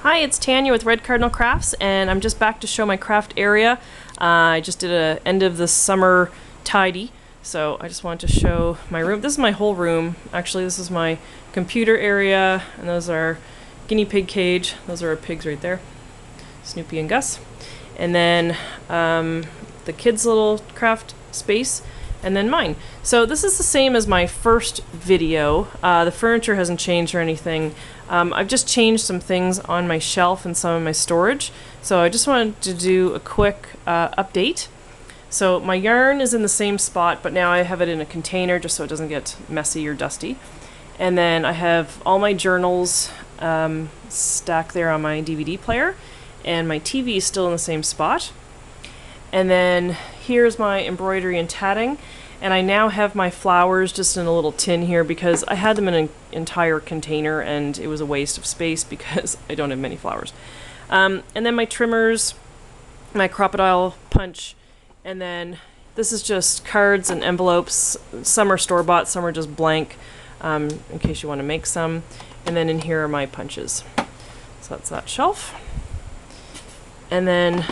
Hi, it's Tanya with Red Cardinal Crafts, and I'm just back to show my craft area. I just did a end of the summer tidy, so I just wanted to show my room. This is my whole room. Actually, this is my computer area, and those are guinea pig cage. Those are our pigs right there, Snoopy and Gus. And then the kids' little craft space, and then mine. So this is the same as my first video. The furniture hasn't changed or anything. I've just changed some things on my shelf and some of my storage. So I just wanted to do a quick update. So my yarn is in the same spot, but now I have it in a container just so it doesn't get messy or dusty. And then I have all my journals stacked there on my DVD player, and my TV is still in the same spot. And then here's my embroidery and tatting, and I now have my flowers just in a little tin here because I had them in an entire container and it was a waste of space because I don't have many flowers. And then my trimmers, my crocodile punch, and then this is just cards and envelopes. Some are store-bought, some are just blank, in case you want to make some. And then in here are my punches. So that's that shelf. And then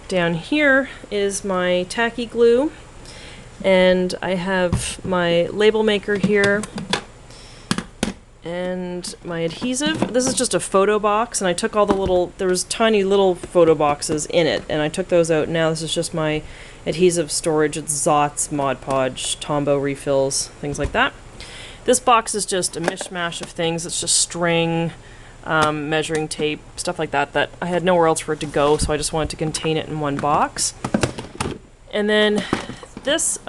down here is my tacky glue, and I have my label maker here and my adhesive. This is just a photo box, and I took all the little, there was tiny little photo boxes in it, and I took those out. Now this is just my adhesive storage. It's Zots, Mod Podge, Tombow refills, things like that. This box is just a mishmash of things. It's just string, measuring tape, stuff like that, that I had nowhere else for it to go, so I just wanted to contain it in one box. And then this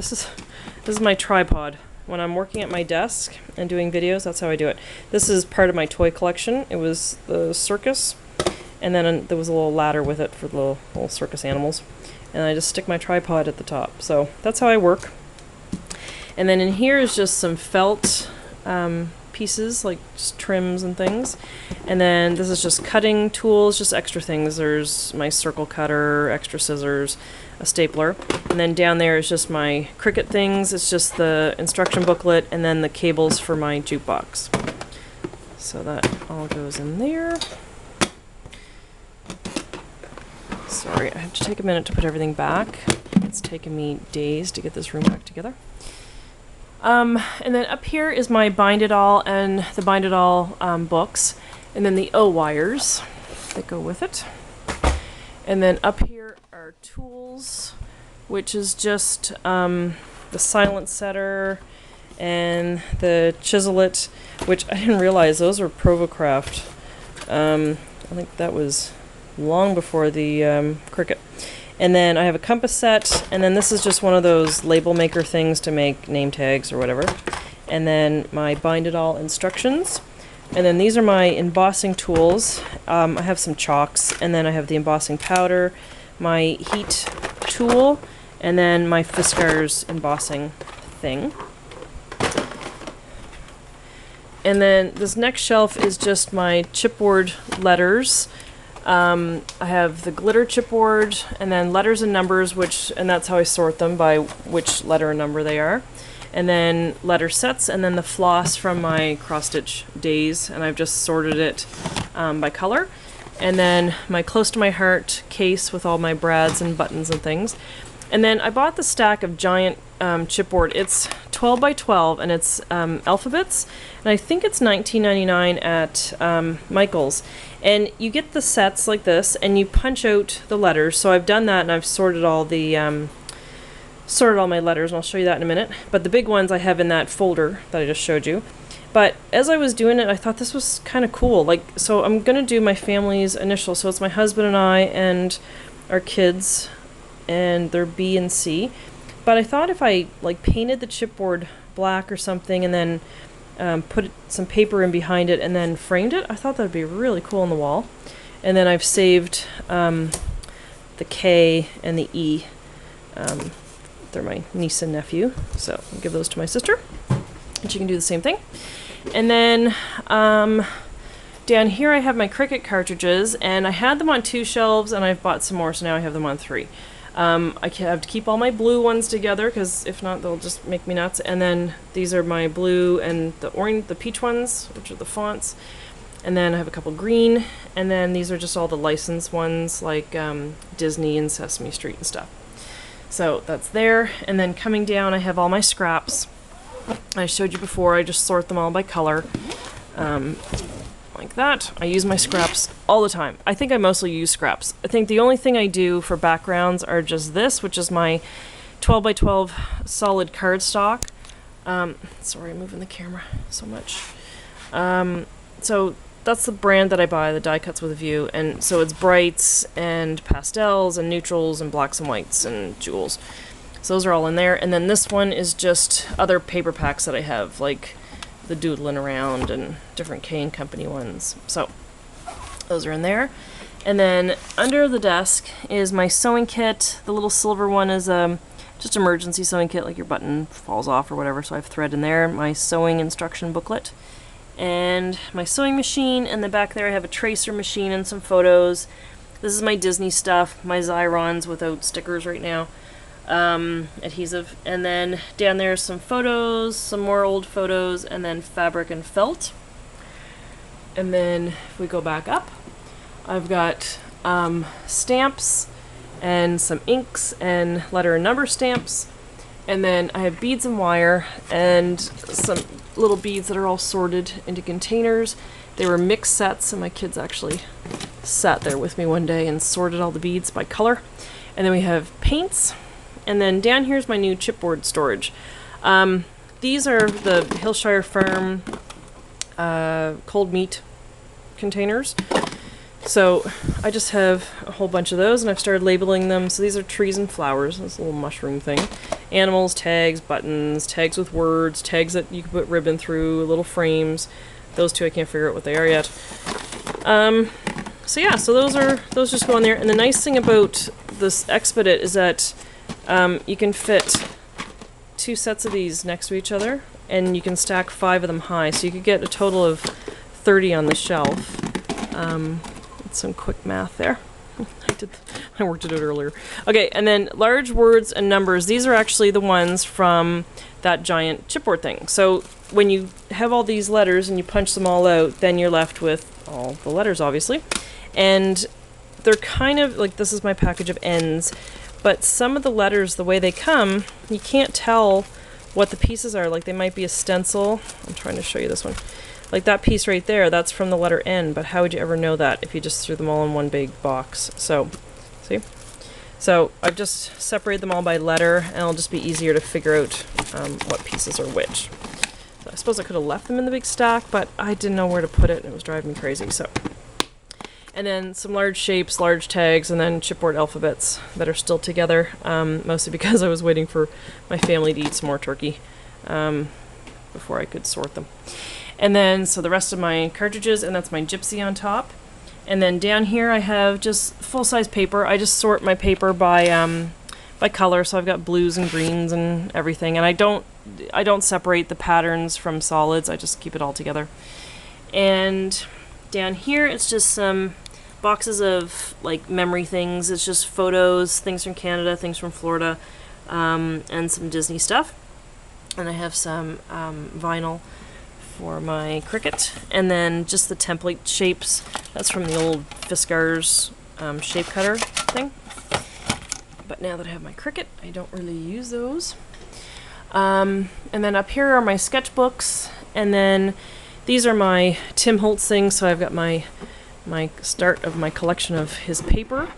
is my tripod. When I'm working at my desk and doing videos, that's how I do it. This is part of my toy collection. It was the circus, and then there was a little ladder with it for the little circus animals. And I just stick my tripod at the top. So that's how I work. And then in here is just some felt pieces, like just trims and things. And then this is just cutting tools, just extra things. There's my circle cutter, extra scissors, a stapler. And then down there is just my Cricut things. It's just the instruction booklet and then the cables for my jukebox. So that all goes in there. Sorry, I have to take a minute to put everything back. It's taken me days to get this room back together. And then up here is my Bind It All and the Bind It All books, and then the O-wires that go with it. And then up here are tools, which is just the silent setter and the chisel it, which I didn't realize those were Provocraft. I think that was long before the Cricut. And then I have a compass set, and then this is just one of those label maker things to make name tags or whatever. And then my Bind It All instructions. And then these are my embossing tools. I have some chalks, and then I have the embossing powder, my heat tool, and then my Fiskars embossing thing. And then this next shelf is just my chipboard letters. I have the glitter chipboard, and then letters and numbers, and that's how I sort them by which letter and number they are. And then letter sets, and then the floss from my cross-stitch days, and I've just sorted it by color. And then my Close to My Heart case with all my brads and buttons and things. And then I bought the stack of giant chipboard. It's 12 by 12, and it's alphabets, and I think it's $19.99 at Michael's. And you get the sets like this, and you punch out the letters. So I've done that, and I've sorted all the sorted all my letters, and I'll show you that in a minute. But the big ones I have in that folder that I just showed you. But as I was doing it, I thought this was kind of cool. Like, so I'm gonna do my family's initials. So it's my husband and I and our kids, and they're B and C. But I thought if I like painted the chipboard black or something, and then put some paper in behind it and then framed it, I thought that would be really cool on the wall. And then I've saved the K and the E. They're my niece and nephew, so I'll give those to my sister, and she can do the same thing. And then down here I have my Cricut cartridges, and I had them on 2 shelves, and I've bought some more, so now I have them on 3. I have to keep all my blue ones together, because if not, they'll just make me nuts. And then these are my blue and the orange, the peach ones, which are the fonts. And then I have a couple green, and then these are just all the licensed ones like Disney and Sesame Street and stuff. So that's there. And then coming down, I have all my scraps. I showed you before, I just sort them all by color. Like that. I use my scraps all the time. I think I mostly use scraps. I think the only thing I do for backgrounds are just this, which is my 12 by 12 solid cardstock. Sorry, I'm moving the camera so much. So that's the brand that I buy, the Die Cuts with a View, and so it's brights and pastels and neutrals and blacks and whites and jewels. So those are all in there. And then this one is just other paper packs that I have, like the Doodling Around and different K & Company ones. So those are in there. And then under the desk is my sewing kit. The little silver one is just emergency sewing kit, like your button falls off or whatever, so I have thread in there. My sewing instruction booklet. And my sewing machine. In the back there I have a tracer machine and some photos. This is my Disney stuff, my Xyrons without stickers right now. Adhesive. And then down there some photos, some more old photos, and then fabric and felt. And then if we go back up, I've got stamps and some inks and letter and number stamps. And then I have beads and wire and some little beads that are all sorted into containers. They were mixed sets, and my kids actually sat there with me one day and sorted all the beads by color. And then we have paints. And then down here's my new chipboard storage. These are the Hillshire Farm cold meat containers. So I just have a whole bunch of those, and I've started labeling them. So these are trees and flowers, this little mushroom thing. Animals, tags, buttons, tags with words, tags that you can put ribbon through, little frames. Those two I can't figure out what they are yet. So yeah, so those just go on there. And the nice thing about this Expedit is that you can fit 2 sets of these next to each other, and you can stack 5 of them high, so you could get a total of 30 on the shelf. Some quick math there. I worked it out earlier. Okay, and then large words and numbers. These are actually the ones from that giant chipboard thing. So when you have all these letters and you punch them all out, then you're left with all the letters, obviously. And they're kind of like, this is my package of ends. But some of the letters, the way they come, you can't tell what the pieces are. Like, they might be a stencil. I'm trying to show you this one. Like that piece right there, that's from the letter N, but how would you ever know that if you just threw them all in one big box? So, see? So I've just separated them all by letter, and it'll just be easier to figure out what pieces are which. So I suppose I could have left them in the big stack, but I didn't know where to put it, and it was driving me crazy. So, and then some large shapes, large tags, and then chipboard alphabets that are still together, mostly because I was waiting for my family to eat some more turkey before I could sort them. And then, so the rest of my cartridges, and that's my gypsy on top. And then down here I have just full-size paper. I just sort my paper by color, so I've got blues and greens and everything. And I don't separate the patterns from solids, I just keep it all together. And down here it's just some boxes of like memory things. It's just photos, things from Canada, things from Florida, and some Disney stuff. And I have some vinyl for my Cricut, and then just the template shapes. That's from the old Fiskars shape cutter thing. But now that I have my Cricut, I don't really use those. And then up here are my sketchbooks, and then these are my Tim Holtz things, so I've got my start of my collection of his paper.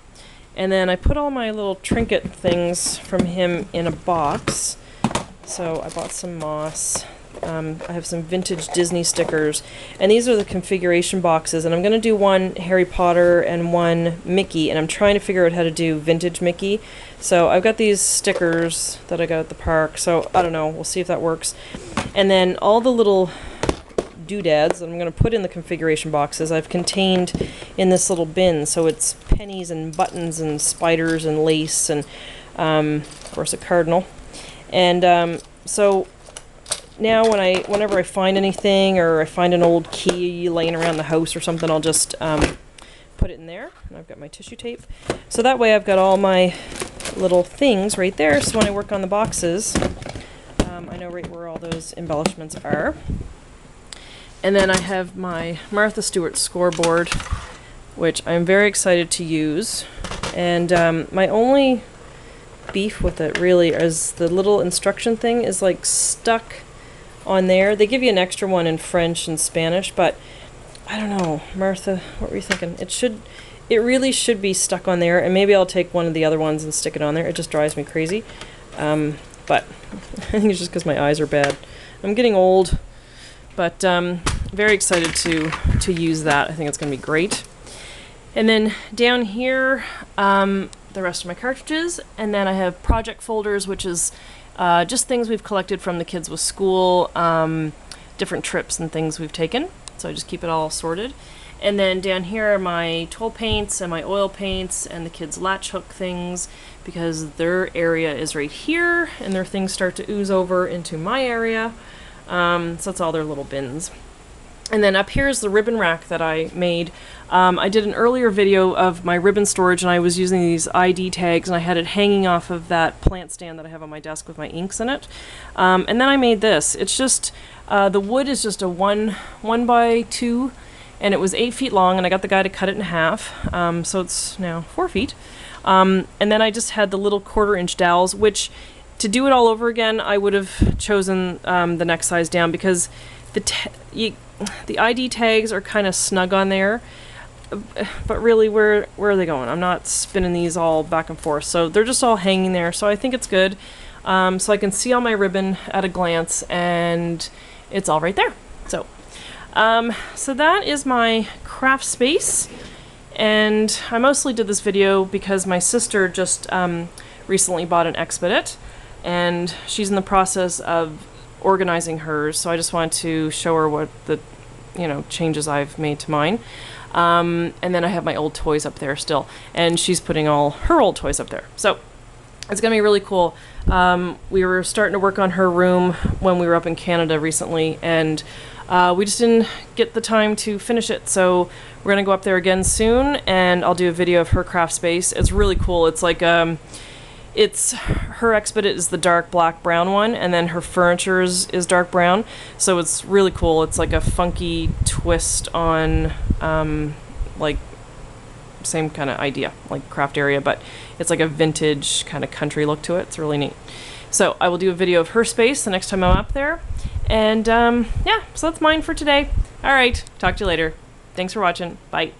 And then I put all my little trinket things from him in a box. So I bought some moss. I have some vintage Disney stickers, and these are the configuration boxes, and I'm going to do one Harry Potter and one Mickey, and I'm trying to figure out how to do vintage Mickey. So I've got these stickers that I got at the park, so I don't know, we'll see if that works. And then all the little doodads that I'm going to put in the configuration boxes I've contained in this little bin, so it's pennies and buttons and spiders and lace and of course a cardinal. And so now whenever I find anything, or I find an old key laying around the house or something, I'll just put it in there. And I've got my tissue tape. So that way I've got all my little things right there, so when I work on the boxes, I know right where all those embellishments are. And then I have my Martha Stewart scoreboard, which I'm very excited to use. And my only beef with it really is the little instruction thing is like stuck on there. They give you an extra one in French and Spanish, but I don't know, Martha, what were you thinking? It really should be stuck on there, and maybe I'll take one of the other ones and stick it on there. It just drives me crazy. But I think it's just because my eyes are bad. I'm getting old, but very excited to use that. I think it's going to be great. And then down here, the rest of my cartridges, and then I have project folders, which is just things we've collected from the kids with school, different trips and things we've taken. So I just keep it all sorted. And then down here are my tool paints and my oil paints and the kids' latch hook things, because their area is right here and their things start to ooze over into my area. So that's all their little bins. And then up here is the ribbon rack that I made. I did an earlier video of my ribbon storage, and I was using these ID tags, and I had it hanging off of that plant stand that I have on my desk with my inks in it. And then I made this. It's just, the wood is just a 1 by 2, and it was 8 feet long, and I got the guy to cut it in half. So it's now 4 feet. And then I just had the little 1/4-inch dowels, which to do it all over again, I would have chosen the next size down, because the ID tags are kind of snug on there, but really where are they going? I'm not spinning these all back and forth, so they're just all hanging there, so I think it's good. So I can see all my ribbon at a glance, and it's all right there. So that is my craft space, and I mostly did this video because my sister just recently bought an Expedit, and she's in the process of organizing hers, so I just wanted to show her what the changes I've made to mine. And then I have my old toys up there still, and she's putting all her old toys up there, so it's gonna be really cool. We were starting to work on her room when we were up in Canada recently, and we just didn't get the time to finish it, so we're gonna go up there again soon, and I'll do a video of her craft space. It's really cool. It's like her Expedit is the dark black brown one, and then her furniture is dark brown, so it's really cool. It's like a funky twist on like same kind of idea, like craft area, but it's like a vintage kind of country look to it. It's really neat. So I will do a video of her space the next time I'm up there, and yeah, so that's mine for today. All right, talk to you later. Thanks for watching. Bye.